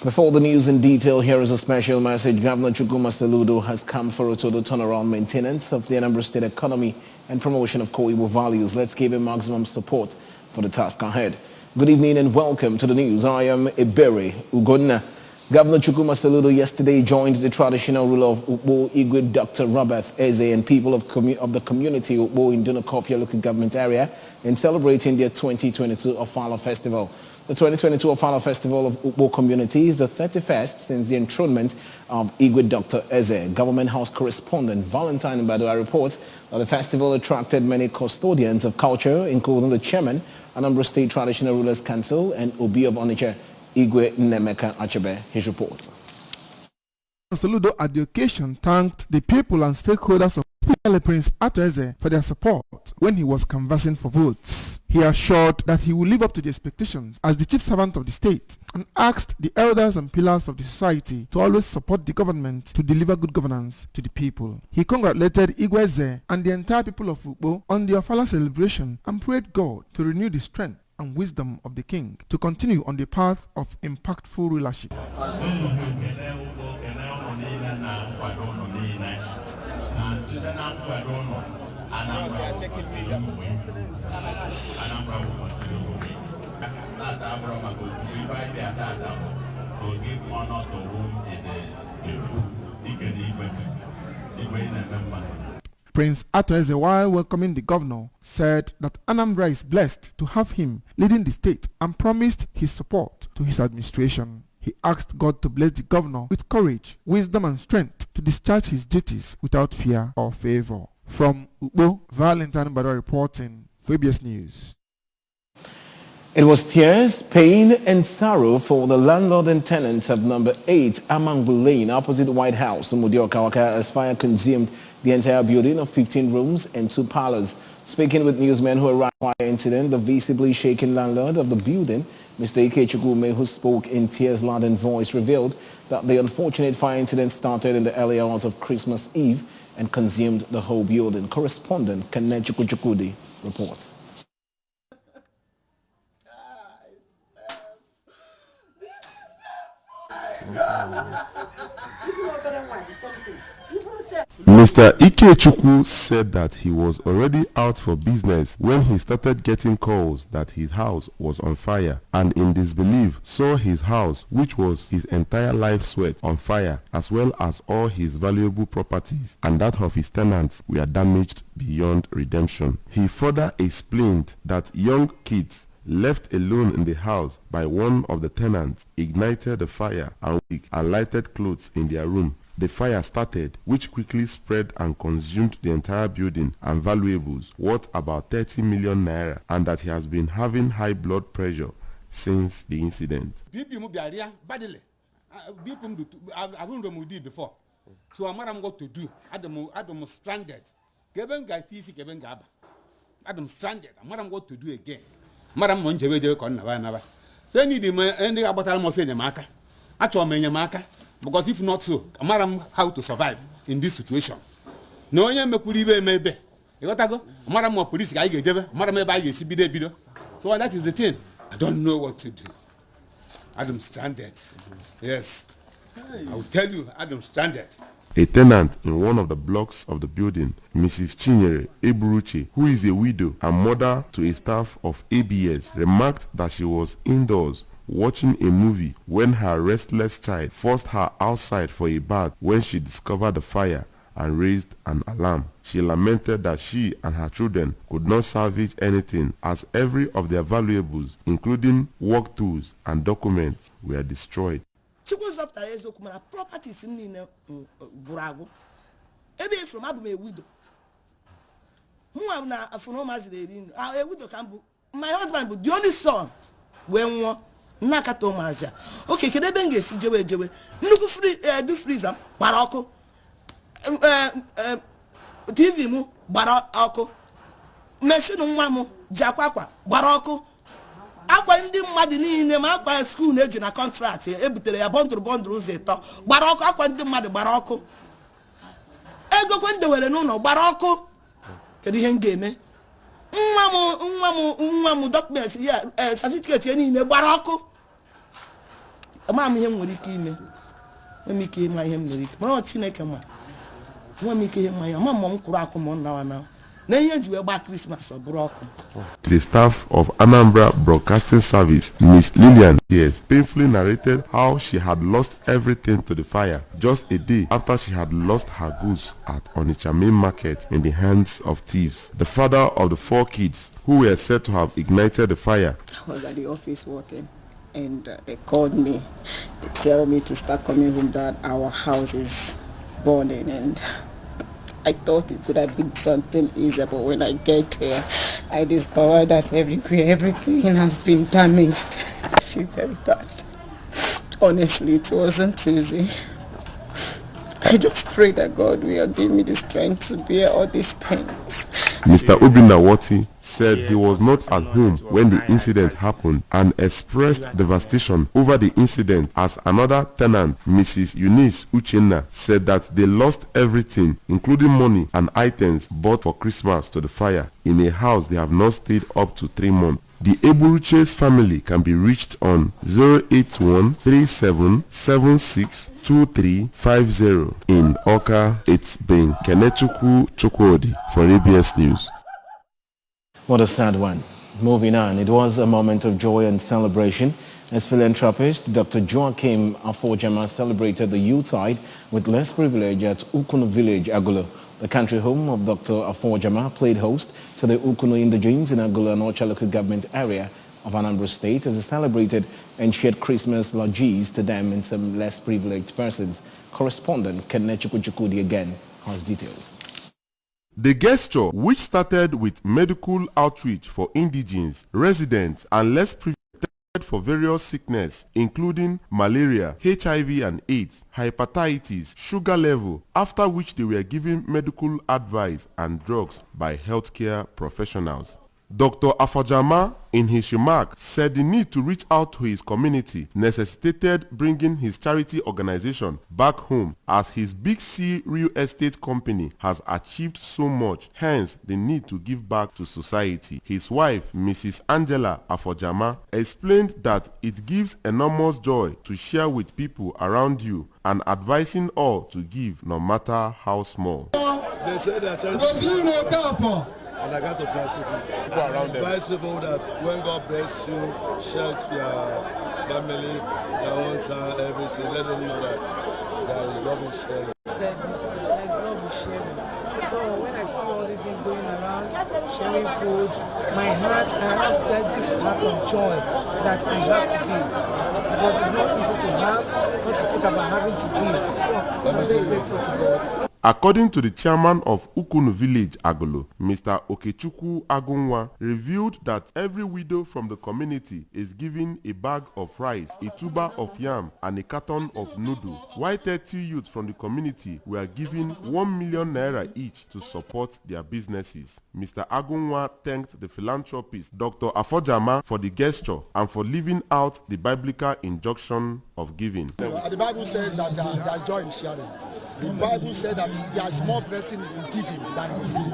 Before the news in detail, here is a special message. Governor Chukwuma Soludo has come for a total turnaround maintenance of the Anambra State economy and promotion of Core Igbo values. Let's give him maximum support for the task ahead. Good evening and welcome to the news. I am Ebere Ugonna. Governor Chukwuma Soludo yesterday joined the traditional ruler of Ukbo Igwe, Dr. Robert Eze, and people of the community Ukbo in Dunakofia local government area in celebrating their 2022 Ofala Festival. The 2022 Ofala Festival of Ukbo community is the 31st since the enthronement of Igwe Dr. Eze. Government House correspondent Valentine Mbadua reports that the festival attracted many custodians of culture, including the chairman, Anambra State Traditional Rulers Council, and Obi of Onitsha, Igwe Nemeka Achebe. His report. Soludo at the occasion thanked the people and stakeholders of Prince Ato Eze for their support when he was canvassing for votes. He assured that he will live up to the expectations as the chief servant of the state and asked the elders and pillars of the society to always support the government to deliver good governance to the people. He congratulated Igwe Eze and the entire people of Ukbo on the Ofala celebration and prayed God to renew the strength and wisdom of the king to continue on the path of impactful rulership. Prince Ato Eze, while welcoming the governor, said that Anambra is blessed to have him leading the state and promised his support to his administration. He asked God to bless the governor with courage, wisdom and strength to discharge his duties without fear or favor. From Ukbo, Valentine Mbadua reporting for ABS News. It was tears, pain and sorrow for the landlord and tenants of number 8 Amangbu Lane opposite White House in Mudiokawaka as fire consumed the entire building of 15 rooms and 2 parlors. Speaking with newsmen who arrived at the incident, the visibly shaken landlord of the building, Mr. Ike Chukwume, who spoke in tears-laden voice, revealed that the unfortunate fire incident started in the early hours of Christmas Eve and consumed the whole building. Correspondent Kenneth Chukwudi reports. Mr. Ikechukwu said that he was already out for business when he started getting calls that his house was on fire, and in disbelief saw his house, which was his entire life's sweat, on fire, as well as all his valuable properties and that of his tenants were damaged beyond redemption. He further explained that young kids left alone in the house by one of the tenants ignited the fire and lighted clothes in their room. The fire started, which quickly spread and consumed the entire building and valuables worth about 30 million naira, and that he has been having high blood pressure since the incident. Before. So I'm going to do. Adam stranded. Adam stranded. I'm going to do again. Madam Monjewe Kona. So any the about almost in the marker. Actually, marker. Because if not so, Madam, how to survive in this situation? No one may put even maybe. You got to go? Madam, more police guy, Madam, maybe she be there. So that is the thing. I don't know what to do. Adam stranded. Yes. I will tell you, Adam stranded. A tenant in one of the blocks of the building, Mrs. Chinyere Eburuche, who is a widow and mother to a staff of ABS, remarked that she was indoors watching a movie when her restless child forced her outside for a bath when she discovered the fire and raised an alarm. She lamented that she and her children could not salvage anything as every of their valuables, including work tools and documents, were destroyed. Properties in Burago. Ebe from Abu a widow. Who have now a widow can my husband, but the only son when one Nakato Mazia. Okay, can I bring a CJW? Look free, do freezer, Barako. TV mu, Barako. Mention Mamu, Jaquaqua, Barako. Aqua in the Madini in the Mapa school age in a contract, able to a bond Rosetta, Barako, Aqua in the Mad Barako. Ego when they were no Barako. Can you game? Mamu documents, yeah, certificate in the Barako. ama m ihe m nwere ike ime nwere m ike ịma ihe m nwere ike mana Chineke ma nwere m ike ihe ma ya ma m kwụrụ akụ m nnawa na na ihe nji wee gba Christmas ọ bụrụ ọkụ. The staff of Anambra Broadcasting Service, Miss Lillian Diaz, painfully narrated how she had lost everything to the fire just a day after she had lost her goods at Onitsha Main Market in the hands of thieves. The father of the 4 kids who were said to have ignited the fire. I was at the office working and they called me. They tell me to start coming home that our house is burning, and I thought it could have been something easier, but when I get here, I discovered that everything has been damaged. I feel very bad. Honestly, it wasn't easy. I just pray that God will give me the strength to bear all these pains. Mr. Obinawati said he was not at home when the incident happened and expressed devastation over the incident, as another tenant, Mrs. Eunice Uchenna, said that they lost everything, including money and items bought for Christmas to the fire in a house they have not stayed up to 3 months. The Eburuche's family can be reached on 081-3776-2350. In Oka, it's been Kenechukwu Chukwudi for ABS News. What a sad one. Moving on, it was a moment of joy and celebration as philanthropist Dr. Joachim Afojama celebrated the Yuletide with less privilege at Ukunu Village, Agolo. The country home of Dr. Afojama played host to the Ukunu indigenes in Agolo and Ocha local government area of Anambra State as they celebrated and shared Christmas lodges to them and some less privileged persons. Correspondent Kenechukwu Chukwudi again has details. The gesture, which started with medical outreach for indigenes, residents and less privileged for various sickness including malaria, HIV and AIDS, hepatitis, sugar level, after which they were given medical advice and drugs by healthcare professionals. Dr. Afojama, in his remark, said the need to reach out to his community necessitated bringing his charity organization back home, as his Big C real estate company has achieved so much, hence the need to give back to society. His wife, Mrs. Angela Afojama, explained that it gives enormous joy to share with people around you and advising all to give no matter how small. They say that and I got to practice it. People around them. Advise people that when God bless you, share with your family, your own child, everything. Let them know that there is love in sharing. There is love in sharing. So when I see all these things going around, sharing food, my heart, I have this heart of joy that I have to give. Because it's not easy to have, not to talk about having to give. So I'm very grateful to God. According to the chairman of Ukunu Village, Agolo, Mr. Okechukwu Agunwa, revealed that every widow from the community is given a bag of rice, a tuber of yam, and a carton of noodle, while 30 youths from the community were given 1 million naira each to support their businesses. Mr. Agunwa thanked the philanthropist Dr. Afojama for the gesture and for living out the biblical injunction of giving. The Bible says that there's joy in sharing. The Bible said that there's more blessing in giving than in receiving.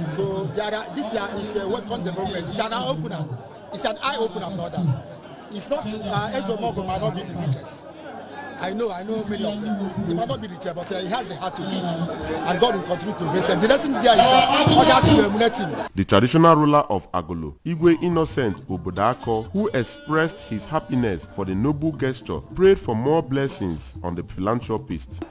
So this year is a welcome development. It's an eye opener. It's an eye opener for others. It's not Ezomogo might not be the richest. I know many of them. He might not be richer, but he has the heart to give, and God will continue to bless him. The lesson there is that others will emulate him. The traditional ruler of Agolo, Igwe Innocent Obodako, who expressed his happiness for the noble gesture, prayed for more blessings on the philanthropist.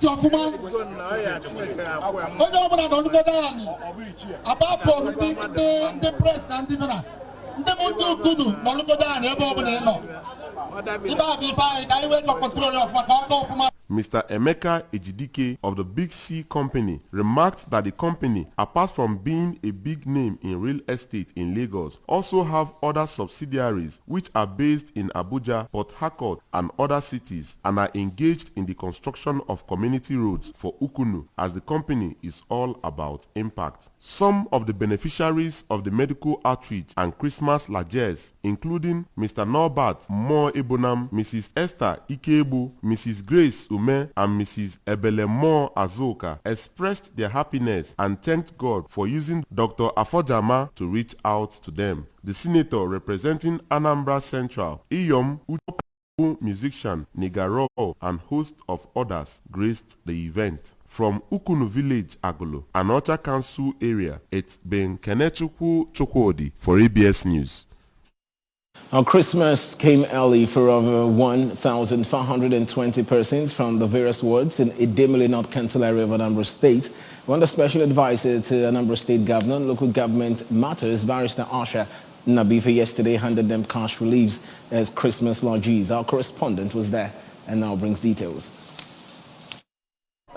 Mr. Emeka Ejidike of the Big C Company remarked that the company, apart from being a big name in real estate in Lagos, also have other subsidiaries which are based in Abuja, Port Harcourt and other cities, and are engaged in the construction of community roads for Ukunu, as the company is all about impact. Some of the beneficiaries of the medical outreach and Christmas largesse, including Mr. Norbert Mo Ebonam, Mrs. Esther Ikebo, Mrs. Grace Ume, and Mrs. Ebele Mo Azoka, expressed their happiness and thanked God for using Dr. Afojama to reach out to them. The senator representing Anambra Central, Iyom musician Nigaro and host of others graced the event. From Ukunu Village, Agolo, Anocha Council area, it's been Kenechukwu Chukwudi for ABS News. Now, Christmas came early for over 1,520 persons from the various wards in Idemili, North Council area of Anambra State. When the special advisor to Anambra State Governor on Local Government Matters, Barrister Asha Nabife, yesterday handed them cash reliefs as Christmas lodgees. Our correspondent was there and now brings details.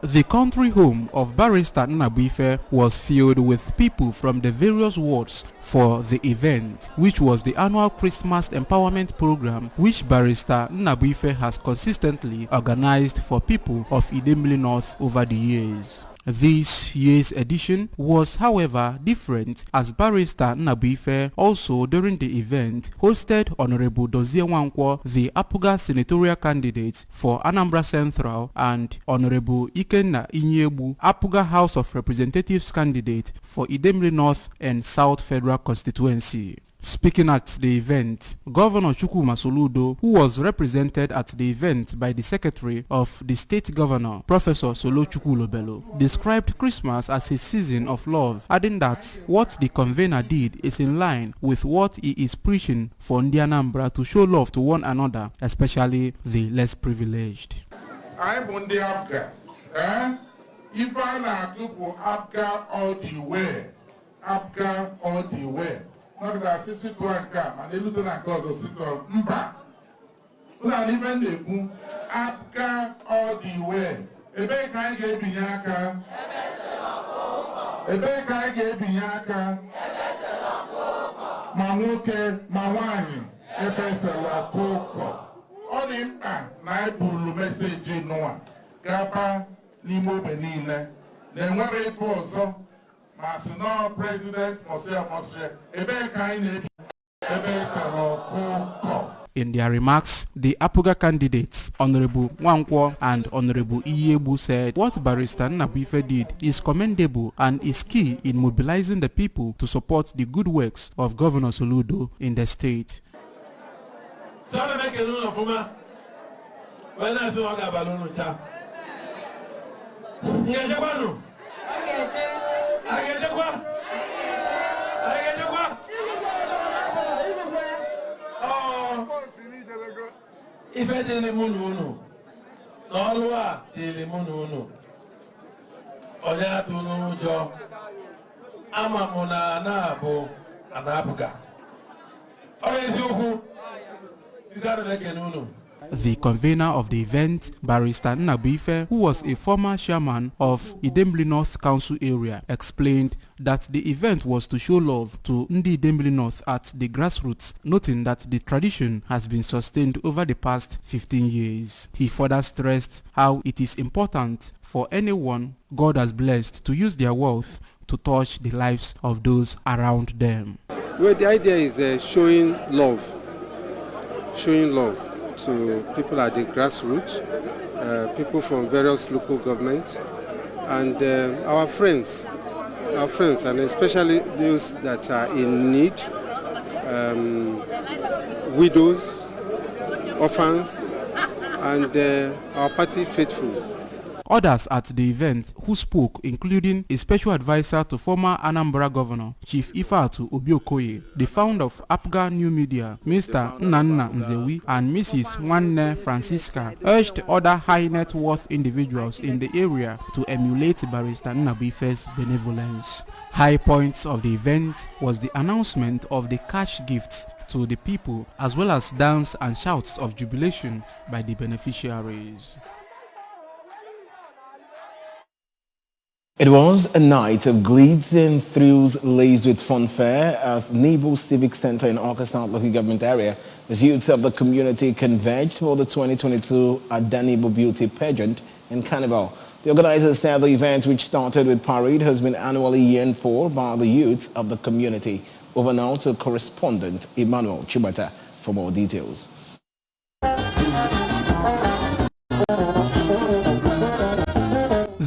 The country home of Barrister Nabife was filled with people from the various wards for the event, which was the annual Christmas Empowerment Program, which Barrister Nabife has consistently organized for people of Idemili North over the years. This year's edition was, however, different, as Barrister Nabife also during the event hosted Honorable Dozie Nwankwo, the Apuga senatorial candidate for Anambra Central, and Honorable Ikenna Inyebu, Apuga House of Representatives candidate for Idemili North and South Federal Constituency. Speaking at the event, Governor Chukwuma Soludo, who was represented at the event by the Secretary of the State Governor, Professor Solo Chukwulobelo, described Christmas as a season of love, adding that what the convener did is in line with what he is preaching for Ndi Anambra to show love to one another, especially the less privileged. I'm Ndi Abga. If I like to go Abga all the way, Abga all the way. Not that sisi to Abga, and the lieutenant goes to sit on Mba. Not even the boom, Abga all the way. Ebe kai ge binyaka. Ebe kai ge binyaka. Mamuke, mawani, ebe se lo koko. Onimba na ibulu message noa. Gaba n'ime benine. Na-enwere ife ọzọ ma si na President Moshe ebe ka anyị na-ebi ebe sara ọkụkọ. In their remarks, the Apuga candidates, Honorable Nwankwo and Honorable Iyebu, said what Barrister Nabife did is commendable and is key in mobilizing the people to support the good works of Governor Soludo in the state. Ife dele munu n'ọlụa dele munu onye atụrụ ụjọ ama mụ na na-abụ Anapuga onye eziokwu bigara na-ekene unu. The convener of the event, Barrister Nabife, who was a former chairman of Idemili North Council area, explained that the event was to show love to Ndi Idemili North at the grassroots, noting that the tradition has been sustained over the past 15 years. He further stressed how it is important for anyone God has blessed to use their wealth to touch the lives of those around them. Well, the idea is showing love to people at the grassroots, people from various local governments, and our friends, and especially those that are in need, widows, orphans, and our party faithfuls. Others at the event who spoke, including a special advisor to former Anambra Governor, Chief Ifeatu Obiokoye, the founder of Apga New Media, Mr. Nnanna Nzewi, and Mrs. Nwanne Francisca, urged other high net worth individuals in the area to emulate Barrister Nabife's benevolence. High points of the event was the announcement of the cash gifts to the people, as well as dance and shouts of jubilation by the beneficiaries. It was a night of glees and thrills laced with funfair at Nebo Civic Center in Awka South Local Government area as youths of the community converged for the 2022 Adanebo Beauty Pageant and Carnival. The organizers said the event, which started with parade, has been annually yearned for by the youths of the community. Over now to correspondent Emmanuel Chibata for more details.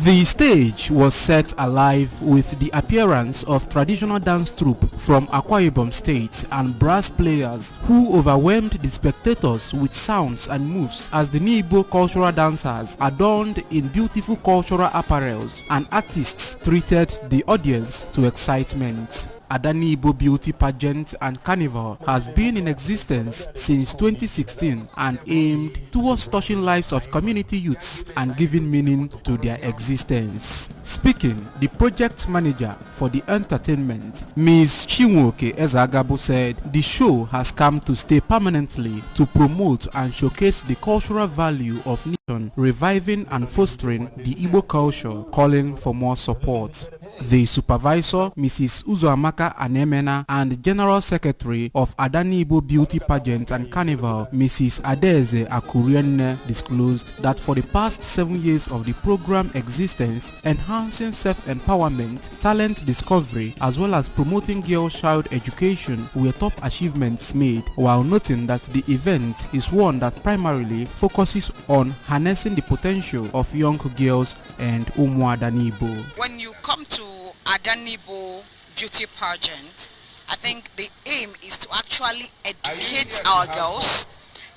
The stage was set alive with the appearance of traditional dance troupe from Akwa Ibom State and brass players who overwhelmed the spectators with sounds and moves as the Nibo cultural dancers adorned in beautiful cultural apparels and artists treated the audience to excitement. Adanibo Beauty Pageant and Carnival has been in existence since 2016 and aimed towards touching lives of community youths and giving meaning to their existence. Speaking, the project manager for the entertainment, Ms. Chinwoke Ezagabo, said the show has come to stay permanently to promote and showcase the cultural value of nation, reviving and fostering the Igbo culture, calling for more support. The supervisor, Mrs. Uzoamaka Anemena, and General Secretary of Adanibo Beauty Pageant and Carnival, Mrs. Adeze Akurienne, disclosed that for the past 7 years of the program existence, enhancing self-empowerment, talent discovery, as well as promoting girl-child education were top achievements made, while noting that the event is one that primarily focuses on harnessing the potential of young girls and Umu Adanibo. When you come to Adanibo Beauty Pageant, I think the aim is to actually educate our girls.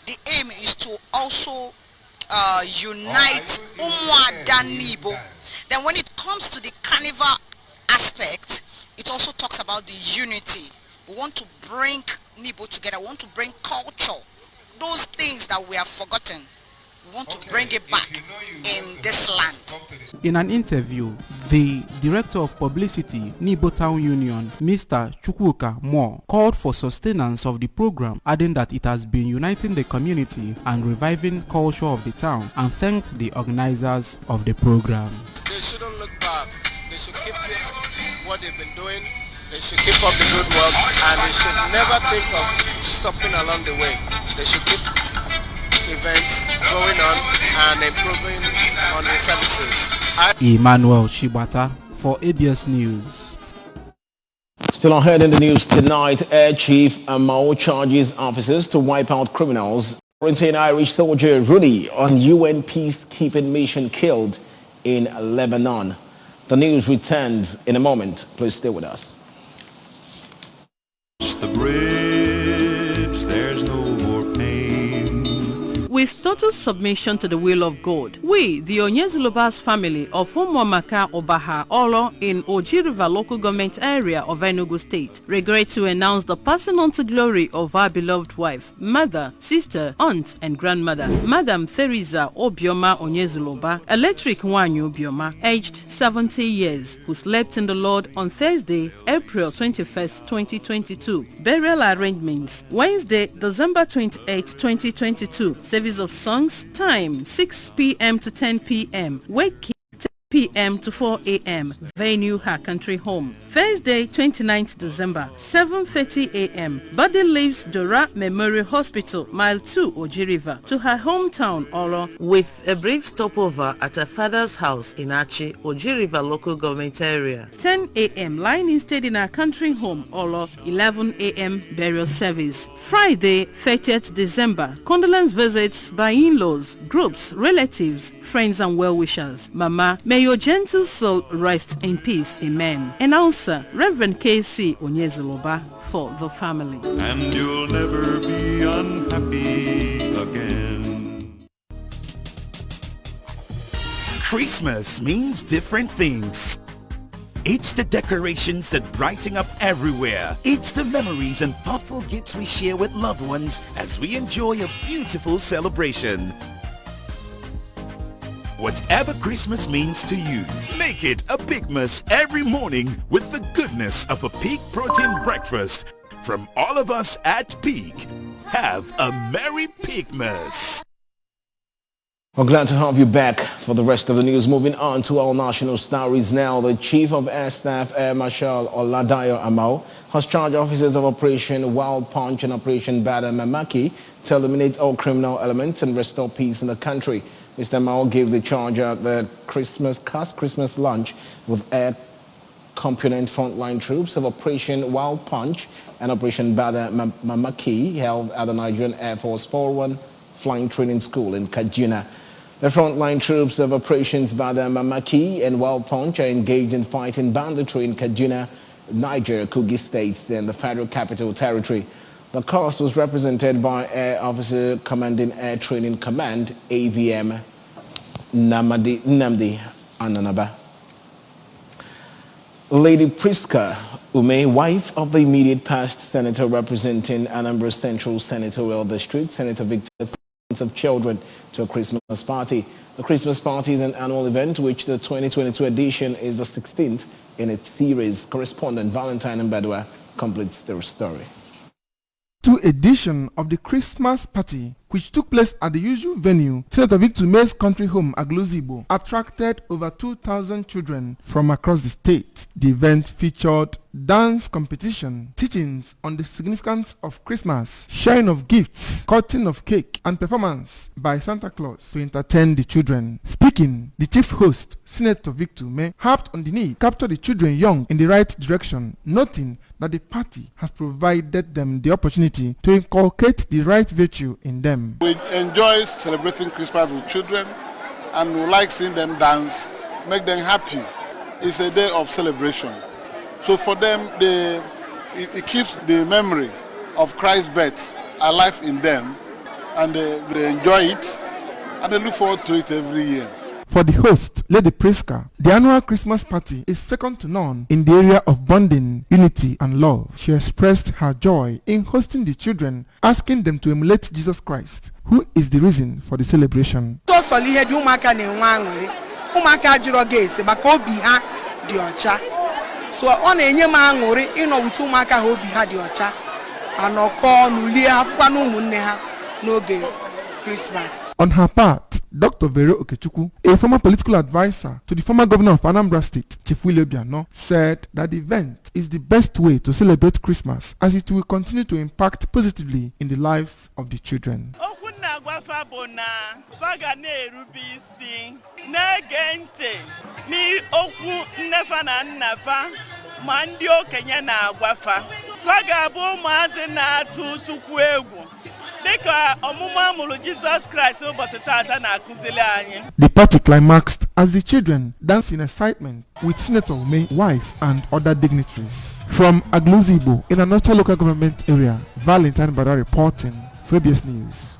The aim is to also unite Umu Adanibo. Then when it comes to the carnival aspect, it also talks about the unity. We want to bring Nibo together. We want to bring culture. Those things that we have forgotten, we want to bring it back in this land. In an interview, the Director of Publicity, Nibo Town Union, Mr. Chukwuka Moore, called for sustenance of the program, adding that it has been uniting the community and reviving culture of the town, and thanked the organizers of the program. They shouldn't look back. They should keep what they've been doing. They should keep up the good work, and they should never think of stopping along the way. They should keep events going on and improving on the services. Emmanuel Shibata for ABS News. Still ahead in the news tonight, Air Chief Amao charges officers to wipe out criminals. Quarantine Irish soldier Rudy on UN peacekeeping mission killed in Lebanon. The news returns in a moment. Please stay with us. The bridge, there's no more pain. With total submission to the will of God, we, the Onyezulobas family of Umuamaka Obaha Olo in Oji River local government area of Enugu State, regret to announce the passing on to glory of our beloved wife, mother, sister, aunt, and grandmother, Madam Theresa Obioma Onyezuloba, Electric Wanyu Obioma, aged 70 years, who slept in the Lord on Thursday, April 21st, 2022. Burial arrangements, Wednesday, December 28, 2022. Service of songs, time 6 p.m. to 10 p.m. Wake 10 p.m. to 4 a.m. Venue, her country home. Thursday, 29th December, 7:30 a.m. Body leaves Dora Memorial Hospital, Mile 2, Oji River, to her hometown, Olo, with a brief stopover at her father's house in Achi, Oji River local government area. 10 a.m. lying instead in her country home, Olo. 11 a.m. burial service. Friday, 30th December, condolence visits by in-laws, groups, relatives, friends and well-wishers. Mama, may your gentle soul rest in peace. Amen. Announcer Reverend K.C. Onyezuloba for the family. And you'll never be unhappy again. Christmas means different things. It's the decorations that brighten up everywhere. It's the memories and thoughtful gifts we share with loved ones as we enjoy a beautiful celebration. Whatever Christmas means to you, make it a Pigmas every morning with the goodness of a Peak Protein breakfast. From all of us at Peak, have a Merry Pigmas. We're glad to have you back for the rest of the news. Moving on to our national stories now. The Chief of Air Staff, Air Marshal Oladayo Amao, has charged officers of Operation Wild Punch and Operation Bada Mamaki to eliminate all criminal elements and restore peace in the country. Mr. Mao gave the charge at the Christmas lunch with air component frontline troops of Operation Wild Punch and Operation Bada Mamaki held at the Nigerian Air Force 401 Flying Training School in Kaduna. The frontline troops of Operations Badam Mamaki and Wild Punch are engaged in fighting banditry in Kaduna, Niger, Kogi states and the Federal Capital Territory. The cost was represented by Air Officer Commanding Air Training Command, AVM Namdi Ananaba. Lady Priska Ume, wife of the immediate past senator representing Anambra Central Senatorial District, Senator Victor of children to a Christmas party. The Christmas party is an annual event which the 2022 edition is the 16th in its series. Correspondent Valentine Mbadwa completes the story. Two editions of the Christmas party, which took place at the usual venue, Senator Victor Ume's country home, Aglozibo, attracted over 2,000 children from across the state. The event featured dance competition, teachings on the significance of Christmas, sharing of gifts, cutting of cake, and performance by Santa Claus to entertain the children. Speaking, the chief host, Senator Victor Ume, harped on the need to capture the children young in the right direction, noting that the party has provided them the opportunity to inculcate the right virtue in them. We enjoy celebrating Christmas with children and we like seeing them dance, make them happy. It's a day of celebration. So for them, it keeps the memory of Christ's birth alive in them, and they enjoy it and they look forward to it every year. For the host, Lady Priska, the annual Christmas party is second to none in the area of bonding, unity, and love. She expressed her joy in hosting the children, asking them to emulate Jesus Christ, who is the reason for the celebration. So on enye ma ngori ino with umaka ha obi ha di ocha anoko nulie afukwa na umunne ha n'oge Christmas. On her part, Dr. Vero Okechukwu, a former political advisor to the former governor of Anambra State, Chief Willie Obiano, said that the event is the best way to celebrate Christmas as it will continue to impact positively in the lives of the children. The party climaxed as the children danced in excitement with Senator Ume, wife, and other dignitaries. From Aglozibo, in another local government area, Valentine Mbadwa reporting for ABS News.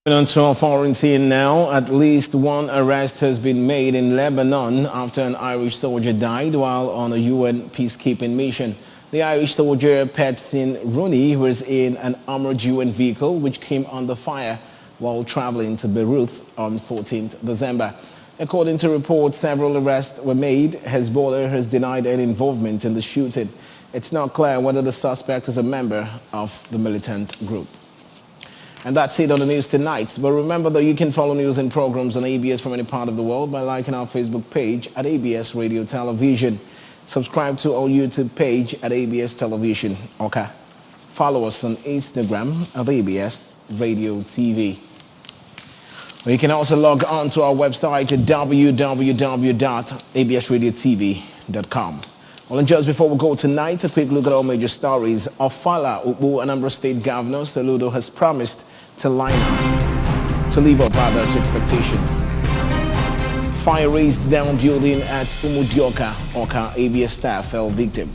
On to our foreign scene now. At least one arrest has been made in Lebanon after an Irish soldier died while on a UN peacekeeping mission. The Irish soldier Petsin Rooney was in an armored UN vehicle which came under fire while traveling to Beirut on 14th December. According to reports, several arrests were made. Hezbollah has denied any involvement in the shooting. It's not clear whether the suspect is a member of the militant group. And that's it on the news tonight. But remember that you can follow news and programs on ABS from any part of the world by liking our Facebook page at ABS Radio Television. Subscribe to our YouTube page at ABS Television. Okay. Follow us on Instagram at ABS Radio TV. You can also log on to our website at www.absradiotv.com. Well, and just before we go tonight, a quick look at all major stories. Ofala Ukbu, Anambra State Governor Soludo, has promised to live up to expectations. Fire raised down building at Umudioka, Oka, ABS staff fell victim.